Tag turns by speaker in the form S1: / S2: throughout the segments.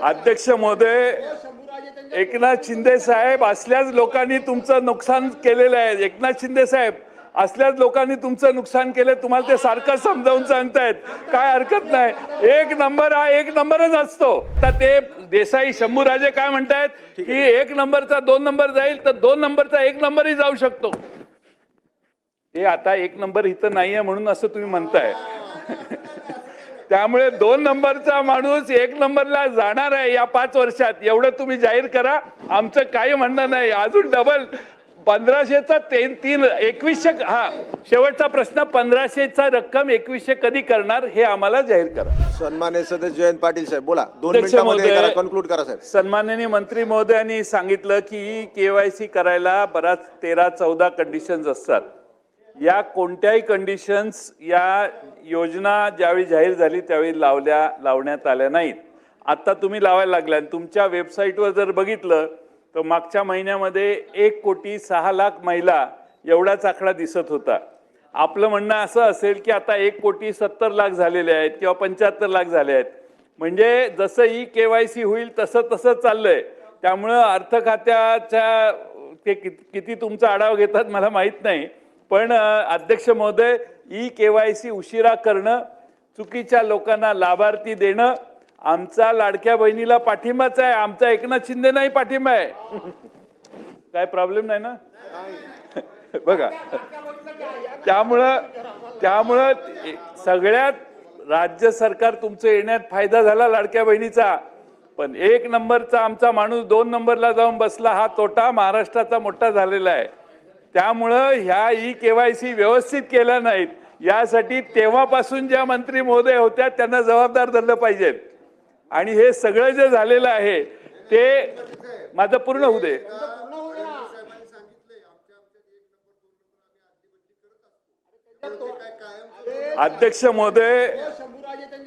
S1: अध्यक्ष महोदय, एकनाथ शिंदे साहेब असल्याच लोकांनी तुमचं नुकसान केलेलं आहे. एकनाथ शिंदे साहेब असल्याच लोकांनी तुमचं नुकसान केलं. तुम्हाला ते सारखं समजावून सांगतायत, काय हरकत नाही. एक नंबर हा एक नंबरच असतो. आता ते देसाई शंभूराजे काय म्हणतायत की एक नंबरचा 2 नंबर जाईल तर 2 नंबरचा 1 नंबरही जाऊ शकतो. हे आता 1 नंबर इथं नाहीये म्हणून असं तुम्ही म्हणताय. त्यामुळे 2 नंबरचा माणूस 1 नंबरला जाणार आहे या 5 वर्षात, एवढं तुम्ही जाहीर करा. आमचं काही म्हणणं नाही. अजून डबल 1500चा 2100. हा शेवटचा प्रश्न, 1500चा रक्कम 2100 कधी करणार हे आम्हाला जाहीर करा.
S2: सन्माननीय सदस्य जयंत पाटील साहेब बोला. 2 मिनिटांमध्ये कन्क्लूड करा साहेब.
S1: सन्माननीय मंत्री महोदयांनी सांगितलं की केवायसी करायला बराच 13-14 कंडिशन्स असतात. या कोणत्याही कंडिशन्स या योजना ज्यावेळी जाहीर झाली त्यावेळी लावण्यात आल्या नाहीत. आता तुम्ही लावायला लागल्या. तुमच्या वेबसाईटवर जर बघितलं तर मागच्या महिन्यामध्ये 1,06,00,000 महिला एवढाच आकडा दिसत होता. आपलं म्हणणं असं असेल की आता 1,70,00,000 झालेले आहेत किंवा 75,00,000 झाले आहेत. म्हणजे जसं ही केवायसी होईल तसं तसं चाललंय. त्यामुळं अर्थ खात्याच्या ते किती तुमचा आढावा घेतात मला माहीत नाही. पण अध्यक्ष महोदय, ई केवायसी उशिरा करणं, चुकीच्या लोकांना लाभार्थी देणं आमचा लाडक्या बहिणीला पाठिंबाच आहे. आमचा एकनाथ शिंदे नाही पाठिंबा आहे. काय प्रॉब्लेम नाही ना? बघा, त्यामुळं सगळ्यात राज्य सरकार तुमचं येण्यात फायदा झाला लाडक्या बहिणीचा. पण 1 नंबरचा आमचा माणूस 2 नंबरला जाऊन बसला, हा तोटा महाराष्ट्राचा मोठा झालेला आहे. त्यामुळं ह्या ई केवायसी व्यवस्थित केल्या नाहीत. यासाठी तेव्हापासून ज्या मंत्री महोदय होत्या त्यांना जबाबदार धरलं पाहिजे. आणि हे सगळं जे झालेलं आहे ते माझं पूर्ण होऊ दे. अध्यक्ष महोदय,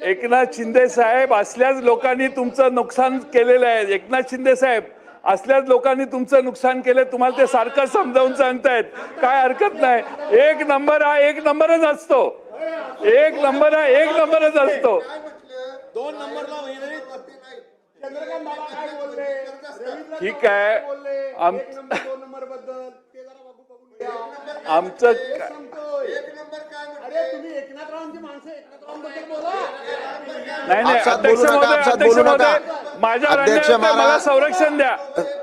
S1: एकनाथ शिंदे साहेब असल्याच लोकांनी तुमचं नुकसान केलेलं आहे. एकनाथ शिंदे साहेब असल्याच लोकांनी तुमचं नुकसान केलं. तुम्हाला ते सारखं समजावून सांगतायत, काय हरकत नाही. 1 नंबर हा 1 नंबरच असतो. 1 नंबर हा 1 नंबरच असतो.
S3: 2 नंबरला
S1: ठीक आहे. आमचं नाही अध्यक्ष महोदय, माझ्या मला संरक्षण द्या.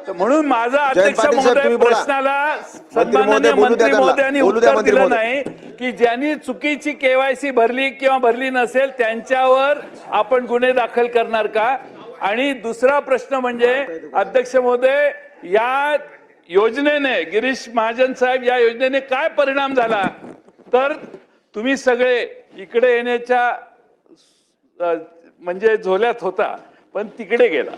S1: म्हणून माझा अध्यक्ष महोदय प्रश्नाला सन्माननीय मंत्री महोदयांनी उत्तर दिलं नाही की ज्यांनी चुकीची केवायसी भरली किंवा भरली नसेल त्यांच्यावर आपण गुन्हे दाखल करणार का. आणि दुसरा प्रश्न म्हणजे अध्यक्ष महोदय, या योजनेने गिरीश महाजन साहेब या योजनेने काय परिणाम झाला तर तुम्ही सगळे इकडे येण्याच्या म्हणजे झोल्यात होता पण तिकडे गेला.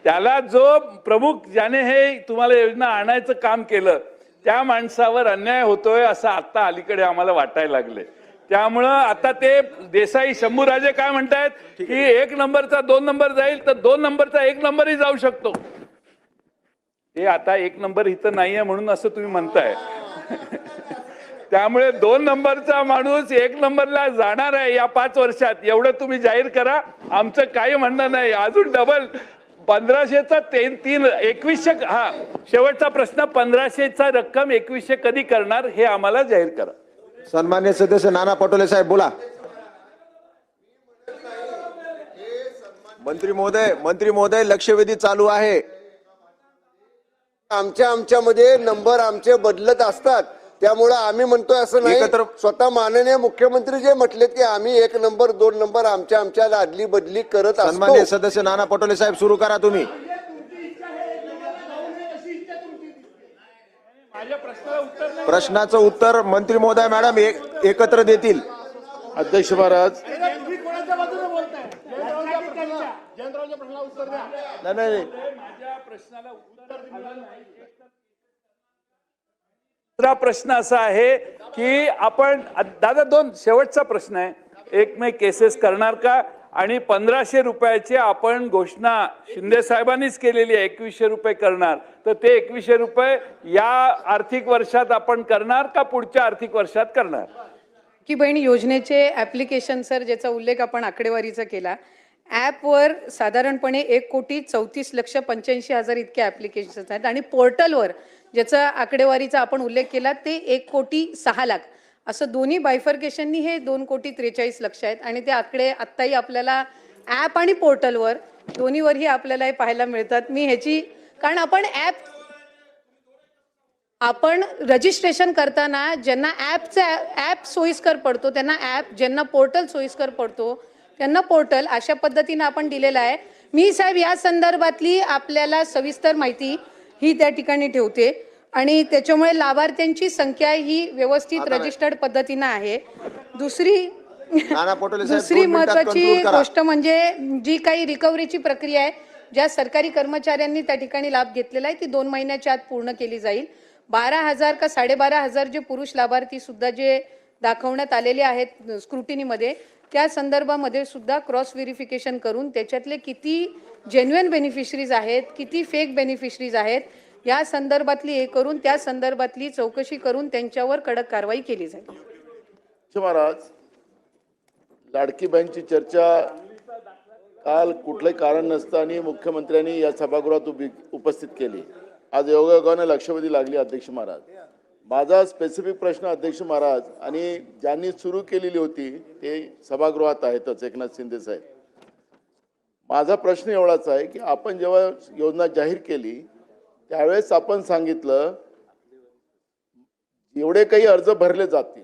S1: त्याला जो प्रमुख ज्याने हे तुम्हाला योजना आणायचं काम केलं त्या माणसावर अन्याय होतोय असं आता अलीकडे आम्हाला वाटायला लागले. त्यामुळं आता ते देसाई शंभूराजे काय म्हणतायत की 1 नंबरचा 2 नंबर जाईल तर 2 नंबरचा 1 नंबरही जाऊ शकतो. हे आता 1 नंबर इथं नाहीये म्हणून असं तुम्ही म्हणताय. त्यामुळे 2 नंबरचा माणूस 1 नंबरला जाणार आहे या 5 वर्षात, एवढं तुम्ही जाहीर करा. आमचं काही म्हणणं नाही. अजून डबल 1500चा 2100. हा शेवटचा प्रश्न, 1500चा रक्कम 2100 कधी करणार हे आम्हाला जाहीर करा.
S2: सन्माननीय सदस्य नाना पटोले साहेब बोला. मंत्री महोदय लक्षवेधी चालू आहे.
S4: आमच्यामध्ये नंबर आमचे बदलत असतात. त्यामुळे आम्ही म्हणतोय असं नाही. स्वतः माननीय मुख्यमंत्री जे म्हटलेत की आम्ही 1 नंबर 2 नंबर आमच्या आदली बदली करत असतो.
S2: सन्माननीय सदस्य नाना पटोले साहेब सुरू करा तुम्ही. प्रश्नाचं उत्तर मंत्री महोदय मॅडम एकत्र देतील.
S5: अध्यक्ष महाराज,
S2: नाही
S1: दुसरा प्रश्न असा आहे की आपण दादा 2 शेवटचा प्रश्न आहे. एक मे केसेस करणार का आणि 1500 रुपयाची आपण घोषणा शिंदे साहेबांनीच केलेली आहे 2100 रुपये करणार तर ते 2100 रुपये या आर्थिक वर्षात आपण करणार का पुढच्या आर्थिक वर्षात करणार.
S6: की बहीण योजनेचे ऍप्लिकेशन सर ज्याचा उल्लेख आपण आकडेवारीचा केला ॲपवर साधारणपणे 1,34,85,000 इतके ॲप्लिकेशन्स आहेत आणि पोर्टलवर ज्याचा आकडेवारीचा आपण उल्लेख केला ते 1,06,00,000 असं दोन्ही बायफर्केशननी हे 2,43,00,000 आहेत आणि ते आकडे आत्ताही आपल्याला ॲप आणि पोर्टलवर दोन्हीवरही आपल्याला हे पाहायला मिळतात. मी ह्याची कारण आपण रजिस्ट्रेशन करताना ज्यांना ॲप सोयीस्कर पडतो त्यांना ॲप, ज्यांना पोर्टल सोयीस्कर पडतो त्यांना पोर्टल, अशा पद्धतीनं आपण दिलेलं आहे. मी साहेब या संदर्भातली आपल्याला सविस्तर माहिती ही त्या ठिकाणी ठेवते आणि त्याच्यामुळे लाभार्थ्यांची संख्या ही व्यवस्थित रजिस्टर्ड पद्धतीनं आहे. दुसरी महत्वाची गोष्ट म्हणजे जी काही रिकव्हरीची प्रक्रिया आहे, ज्या सरकारी कर्मचाऱ्यांनी त्या ठिकाणी लाभ घेतलेला आहे ती 2 महिन्याच्या आत पूर्ण केली जाईल. 12,000 का 12,500 जे पुरुष लाभार्थी सुद्धा जे दाखवण्यात आलेले आहेत स्क्रुटिनीमध्ये, त्या संदर्भामध्ये सुद्धा क्रॉस व्हेरिफिकेशन करून त्याच्यातले किती जेन्युइन बेनिफिशरीज आहेत, किती फेक बेनिफिशरीज आहेत या संदर्भातली हे करून त्या संदर्भातली चौकशी करून त्यांच्यावर कडक कारवाई केली जाईल.
S5: महाराज, लाडकी बहीणची चर्चा काल कुठलंही कारण नसताना मुख्यमंत्र्यांनी या सभागृहात उपस्थित केली. आज योगायोगाने लक्षवेधी लागली. अध्यक्ष महाराज, माझा स्पेसिफिक प्रश्न अध्यक्ष महाराज आणि ज्यांनी सुरू केलेली होती ते सभागृहात आहेतच, एकनाथ शिंदे साहेब. माझा प्रश्न एवढाच आहे की आपण जेव्हा योजना जाहीर केली त्यावेळेस आपण सांगितलं एवढे काही अर्ज भरले जातील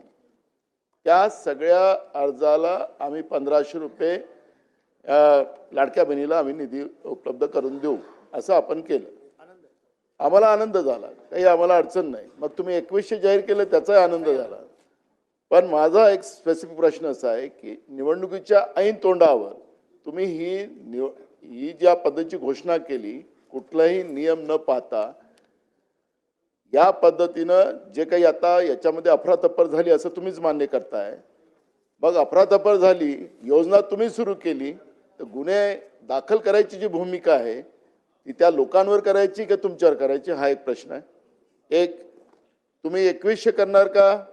S5: त्या सगळ्या अर्जाला आम्ही 1,500 रुपये लाडक्या बहिणीला आम्ही निधी उपलब्ध करून देऊ असं आपण केलं. आम्हाला आनंद झाला, काही आम्हाला अडचण नाही. मग तुम्ही 2100 जाहीर केलं त्याचाही आनंद झाला. पण माझा एक स्पेसिफिक प्रश्न असा आहे की निवडणुकीच्या ऐन तोंडावर तुम्ही ही ज्या पद्धतीची घोषणा केली, कुठलाही नियम न पाहता या पद्धतीनं जे काही आता याच्यामध्ये अफरातफर झाली असं तुम्हीच मान्य करताय. मग अफरातफर झाली, योजना तुम्ही सुरू केली, तर गुन्हे दाखल करायची जी भूमिका आहे ती त्या लोकांवर करायची का तुमच्यावर करायची हा एक प्रश्न आहे. एक, तुम्ही 2100 करणार का?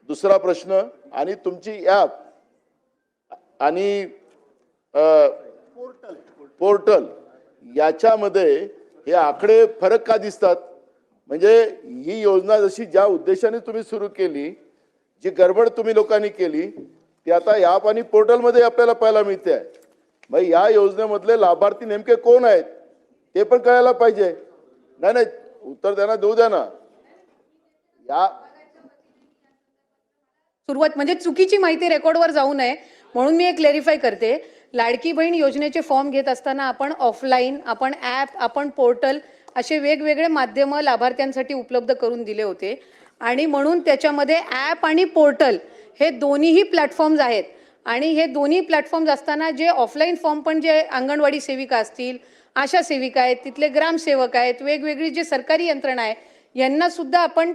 S5: दुसरा प्रश्न, आणि तुमची ॲप आणि पोर्टल याच्यामध्ये हे आकडे फरक का दिसतात? म्हणजे ही योजना जशी ज्या उद्देशाने तुम्ही सुरू केली, जी गडबड तुम्ही लोकांनी केली ती आता ॲप आणि पोर्टलमध्ये आपल्याला पाहायला मिळते आहे. मग या योजनेमधले लाभार्थी नेमके कोण आहेत ते पण कळायला पाहिजे. नाही, उत्तर द्या ना, देऊ द्या ना. या
S6: सुरुवात म्हणजे चुकीची माहिती रेकॉर्डवर जाऊ नये म्हणून मी एक क्लॅरिफाय करते. लाडकी बहीण योजनेचे फॉर्म घेत असताना आपण ऑफलाईन, आपण ॲप, आपण पोर्टल असे वेगवेगळे माध्यम लाभार्थ्यांसाठी उपलब्ध करून दिले होते आणि म्हणून त्याच्यामध्ये ॲप आणि पोर्टल हे दोन्हीही प्लॅटफॉर्म्स आहेत. आणि हे दोन्ही प्लॅटफॉर्म्स असताना जे ऑफलाईन फॉर्म पण जे अंगणवाडी सेविका असतील, आशा सेविका आहेत, तिथले ग्रामसेवक आहेत, वेगवेगळी जे सरकारी यंत्रणा आहे यांना सुद्धा आपण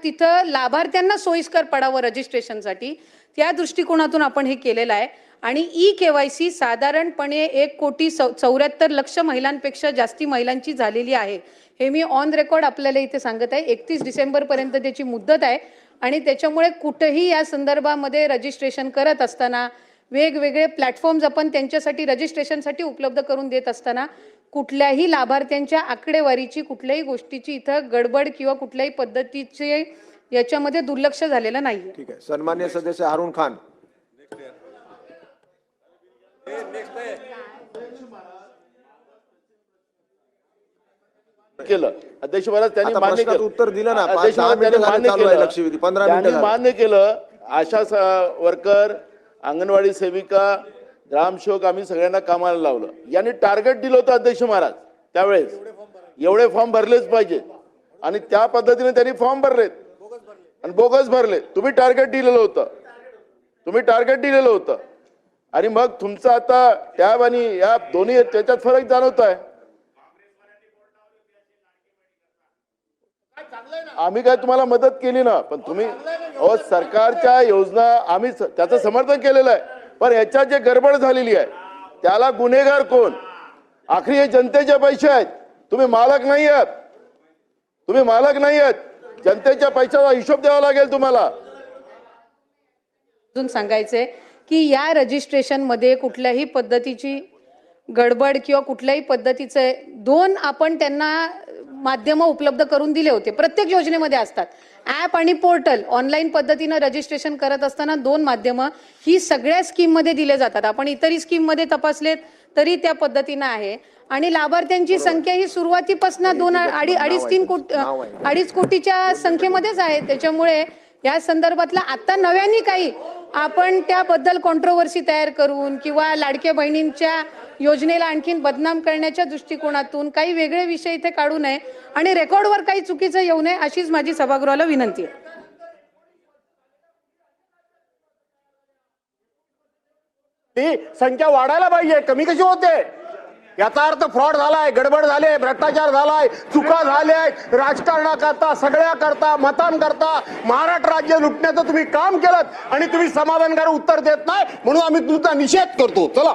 S6: तिथं लाभार्थ्यांना सोयीस्कर पडावं रजिस्ट्रेशनसाठी त्या दृष्टिकोनातून आपण हे केलेलं आहे. आणि KYC साधारणपणे 1,74,00,000 महिलांपेक्षा जास्ती महिलांची झालेली आहे. हे मी ऑन रेकॉर्ड आपल्याला इथे सांगत आहे. 31 डिसेंबरपर्यंत त्याची मुदत आहे आणि त्याच्यामुळे कुठेही या संदर्भामध्ये रजिस्ट्रेशन करत असताना वेगवेगळे प्लॅटफॉर्म्स आपण त्यांच्यासाठी रजिस्ट्रेशनसाठी उपलब्ध करून देत असताना कुठल्याही लाभार्थ्यांच्या आकडेवारीची कुठल्याही गोष्टीची इथं गडबड किंवा कुठल्याही पद्धतीचे याच्यामध्ये दुर्लक्ष झालेलं नाही.
S2: ठीक आहे. सन्मान्य सदस्य हारून खान.
S5: केलं अध्यक्ष महाराज, त्यांनी
S2: आता
S5: मान्य
S2: प्रश्नाचं
S5: केलं.
S2: उत्तर दिलं ना.
S5: अध्यक्ष
S2: 10
S5: महाराज,
S2: मिनिटं
S5: त्यांनी मान्य
S2: झाली, चालू आहे
S5: केलं.
S2: लक्षवेधी. 15
S5: त्यांनी
S2: मिनिटं झाली.
S5: मान्य केलं. आशा वर्कर, अंगणवाडी सेविका, ग्रामसेवक आम्ही सगळ्यांना कामाला लावलं. यांनी टार्गेट दिलं होतं अध्यक्ष महाराज त्यावेळेस, एवढे फॉर्म भरलेच पाहिजे आणि त्या पद्धतीने त्यांनी फॉर्म भरलेत आणि बोगस भरले. तुम्ही टार्गेट दिलेलं होतं आणि मग तुमचं आता टॅब आणि या दोन्ही त्याच्यात फरक जाणवत आहे. आम्ही काय तुम्हाला मदत केली ना, पण तुम्ही सरकारच्या योजना आम्ही त्याचं समर्थन केलेलं आहे. पण याच्यात जे गडबड झालेली आहे त्याला गुन्हेगार कोण? आखरी हे जनतेचे पैसे आहेत. तुम्ही मालक नाही आहात. जनतेच्या पैशाचा हिशोब द्यावा लागेल तुम्हाला.
S6: अजून सांगायचंय की या रजिस्ट्रेशन मध्ये कुठल्याही पद्धतीची गडबड किंवा कुठल्याही पद्धतीचे 2 आपण त्यांना माध्यमं उपलब्ध करून दिले होते. प्रत्येक योजनेमध्ये असतात ऍप आणि पोर्टल. ऑनलाईन पद्धतीनं रजिस्ट्रेशन करत असताना 2 माध्यमं ही सगळ्या स्कीममध्ये दिले जातात. आपण इतरही स्कीममध्ये तपासलेत तरी त्या पद्धतीनं आहे. आणि लाभार्थ्यांची संख्या ही सुरुवातीपासून 2-2.5-3 कोटीच्या संख्येमध्येच आहे. त्याच्यामुळे या संदर्भातला आता नव्याने काही आपण त्याबद्दल कॉन्ट्रोवर्सी तयार करून किंवा लाडक्या बहिणींच्या योजनेला आणखीन बदनाम करण्याच्या दृष्टिकोनातून काही वेगळे विषय इथे काढू नये आणि रेकॉर्डवर काही चुकीचं येऊ नये अशीच माझी सभागृहाला विनंती आहे.
S7: ती संख्या वाढायला पाहिजे, कमी कशी होते? याचा अर्थ फ्रॉड झालाय, गडबड झाले, भ्रष्टाचार झालाय, चुका झाल्या, राजकारणाकरता सगळ्याकरता मतांकरता महाराष्ट्र राज्य लुटण्याचं तुम्ही काम केलं आणि तुम्ही समाधानकारक उत्तर देत नाही म्हणून आम्ही तुमचा निषेध करतो. चला.